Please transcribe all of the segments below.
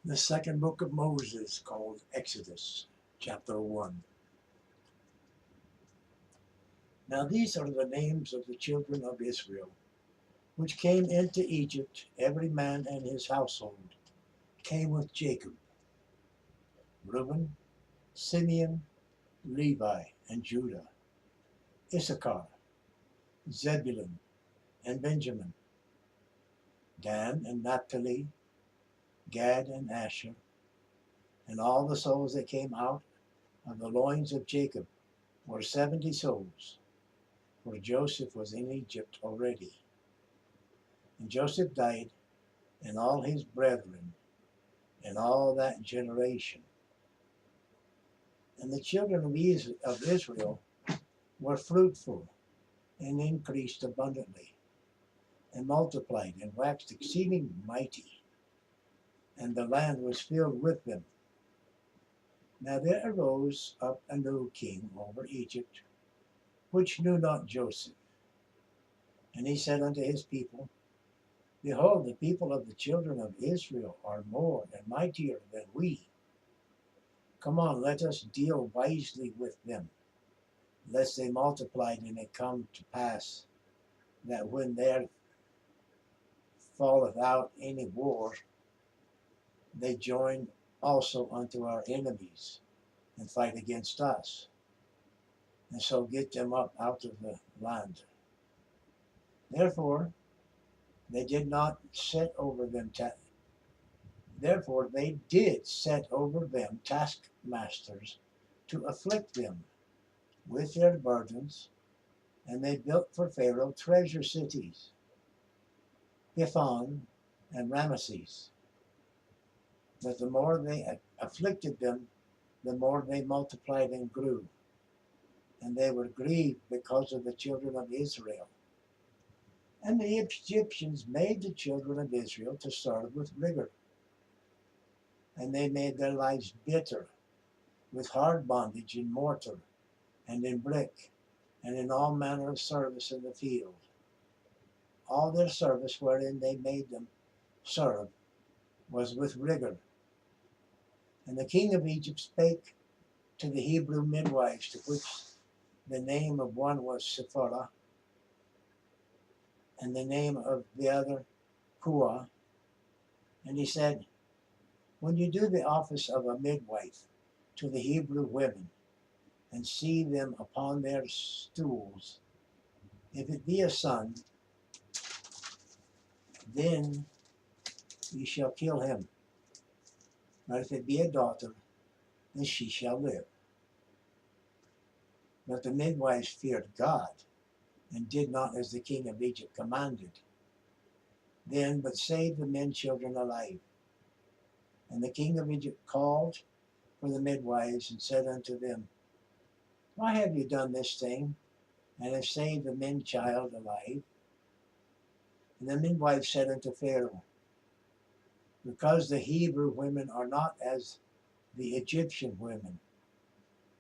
The second book of Moses, called Exodus, chapter 1. Now these are the names of the children of Israel, which came into Egypt, every man and his household, came with Jacob: Reuben, Simeon, Levi, and Judah; Issachar, Zebulun, and Benjamin; Dan and Naphtali, Gad and Asher; and all the souls that came out of the loins of Jacob were 70 souls, for Joseph was in Egypt already. And Joseph died, and all his brethren, and all that generation. And the children of Israel were fruitful, and increased abundantly, and multiplied, and waxed exceeding mighty, and the land was filled with them. Now there arose up a new king over Egypt, which knew not Joseph. And he said unto his people, Behold, the people of the children of Israel are more and mightier than we. Come on, let us deal wisely with them, lest they multiplied, and it come to pass that when there falleth out any war, they join also unto our enemies, and fight against us, and so get them up out of the land. Therefore they did set over them taskmasters to afflict them with their burdens, and they built for Pharaoh treasure cities, Pithom and Ramesses. But the more they afflicted them, the more they multiplied and grew, and they were grieved because of the children of Israel. And the Egyptians made the children of Israel to serve with rigor, and they made their lives bitter with hard bondage in mortar and in brick, and in all manner of service in the field. All their service wherein they made them serve was with rigor. And the king of Egypt spake to the Hebrew midwives, to which the name of one was Sephora, and the name of the other Puah. And he said, When you do the office of a midwife to the Hebrew women, and see them upon their stools, if it be a son, then ye shall kill him. But if it be a daughter, then she shall live. But the midwives feared God, and did not as the king of Egypt commanded. Then but saved the men children alive. And the king of Egypt called for the midwives, and said unto them, Why have you done this thing, and have saved the men child alive? And the midwives said unto Pharaoh, Because the Hebrew women are not as the Egyptian women,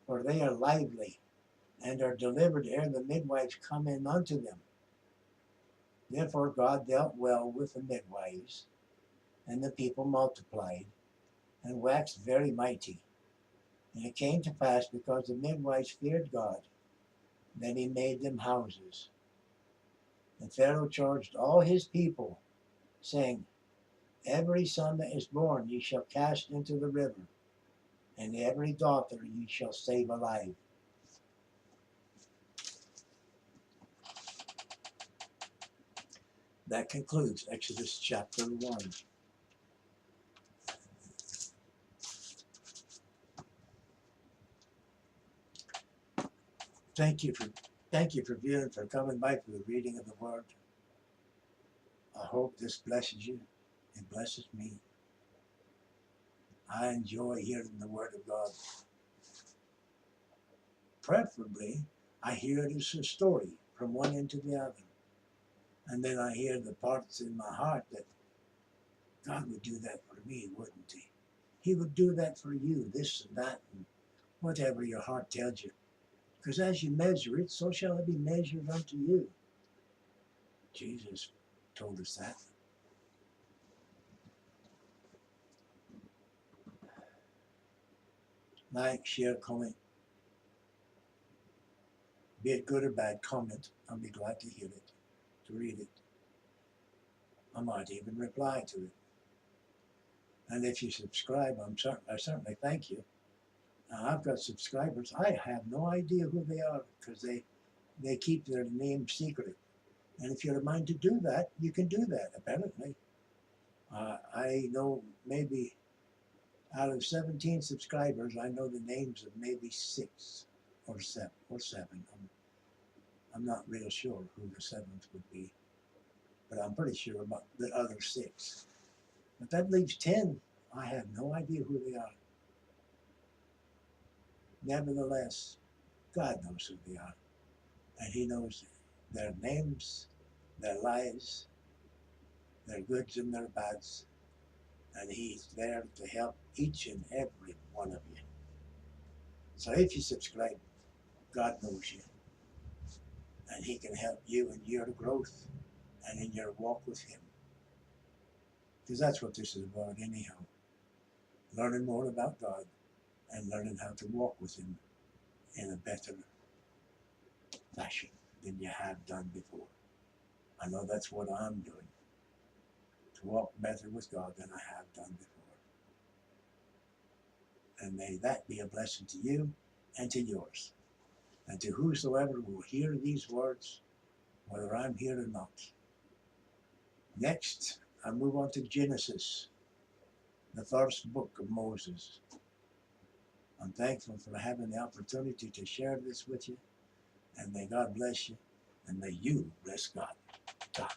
for they are lively, and are delivered ere the midwives come in unto them. Therefore God dealt well with the midwives, and the people multiplied, and waxed very mighty. And it came to pass, because the midwives feared God, that he made them houses. And Pharaoh charged all his people, saying, Every son that is born ye shall cast into the river, and every daughter ye shall save alive. That concludes Exodus chapter 1. Thank you for viewing, for coming by for the reading of the Word. I hope this blesses you. It blesses me. I enjoy hearing the Word of God. Preferably, I hear it as a story from one end to the other. And then I hear the parts in my heart that God would do that for me, wouldn't he? He would do that for you, this and that, and whatever your heart tells you. Because as you measure it, so shall it be measured unto you. Jesus told us that. Like, share, comment. Be it good or bad, comment. I'll be glad to hear it, to read it. I might even reply to it. And if you subscribe, I certainly thank you. Now, I've got subscribers. I have no idea who they are because they keep their name secret. And if you're a mind to do that, you can do that, apparently. I know maybe out of 17 subscribers, I know the names of maybe 6 or 7 I'm not real sure who the 7th would be, but I'm pretty sure about the other 6. But that leaves 10. I have no idea who they are. Nevertheless, God knows who they are. And He knows their names, their lives, their goods and their bads. And He's there to help each and every one of you. So if you subscribe, God knows you. And He can help you in your growth and in your walk with Him. Because that's what this is about anyhow. Learning more about God and learning how to walk with Him in a better fashion than you have done before. I know that's what I'm doing. To walk better with God than I have done before. And may that be a blessing to you and to yours. And to whosoever will hear these words, whether I'm here or not. Next, I move on to Genesis, the first book of Moses. I'm thankful for having the opportunity to share this with you. And may God bless you. And may you bless God. God.